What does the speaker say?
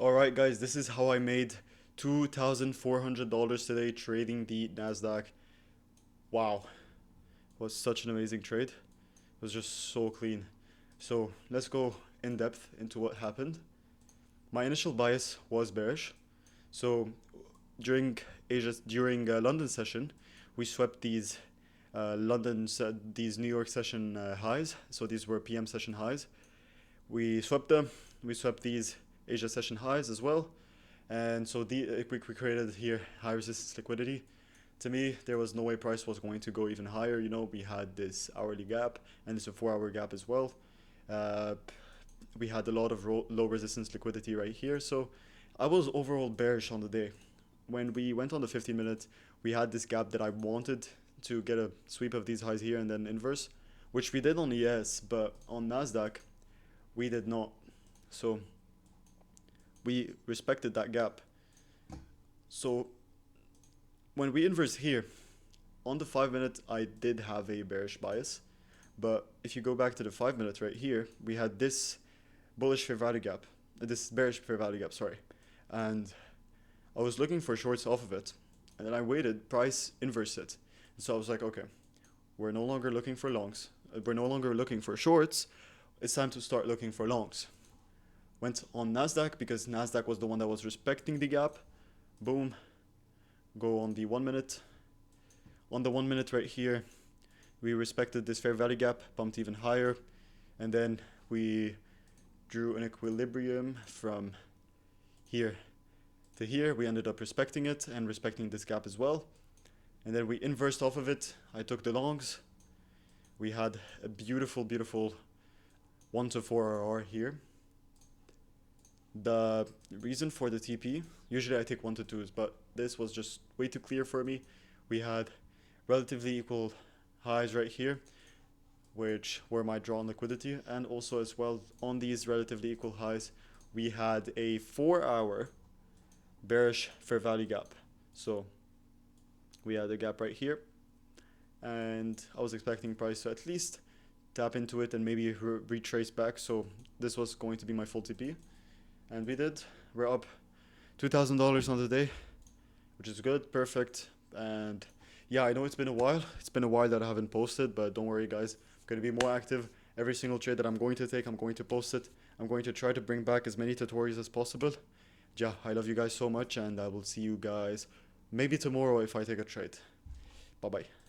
Alright guys, this is how I made $2,400 today trading the Nasdaq. Wow, was such an amazing trade. It was just so clean. So let's go in depth into what happened. My initial bias was bearish. So during London session, we swept these New York session highs. So these were PM session highs. We swept them. We swept these Asia session highs as well. And so we created here high resistance liquidity. To me, there was no way price was going to go even higher. You know, we had this hourly gap and this a 4 hour gap as well. Uh, we had a lot of low resistance liquidity right here. So I was overall bearish on the day. When we went on the 15 minute, we had this gap that I wanted to get a sweep of these highs here and then inverse, which we did on ES, but on Nasdaq, we did not. So we respected that gap. So when we inverse here, on the 5 minute, I did have a bearish bias. But if you go back to the 5 minute right here, we had this bullish fair value gap, this bearish fair value gap, sorry. And I was looking for shorts off of it. And then I waited, price inverse it. So I was like, okay, we're no longer looking for longs. We're no longer looking for shorts. It's time to start looking for longs. Went on Nasdaq because Nasdaq was the one that was respecting the gap. Boom. Go on the 1 minute. On the 1 minute right here, we respected this fair value gap, pumped even higher, and then we drew an equilibrium from here to here. We ended up respecting it and respecting this gap as well. And then we inversed off of it. I took the longs. We had a beautiful, beautiful 1 to 4 RR here. The reason for the TP, usually I take 1 to 2s, but this was just way too clear for me. We had relatively equal highs right here, which were my drawn liquidity, and also as well on these relatively equal highs, we had a 4 hour bearish fair value gap. So we had a gap right here, and I was expecting price to at least tap into it and maybe retrace back. So this was going to be my full TP. And we did. We're up $2,000 on the day, which is good, perfect. And yeah, I know it's been a while. It's been a while that I haven't posted, but don't worry, guys. I'm going to be more active. Every single trade that I'm going to take, I'm going to post it. I'm going to try to bring back as many tutorials as possible. Yeah, I love you guys so much, and I will see you guys maybe tomorrow if I take a trade. Bye-bye.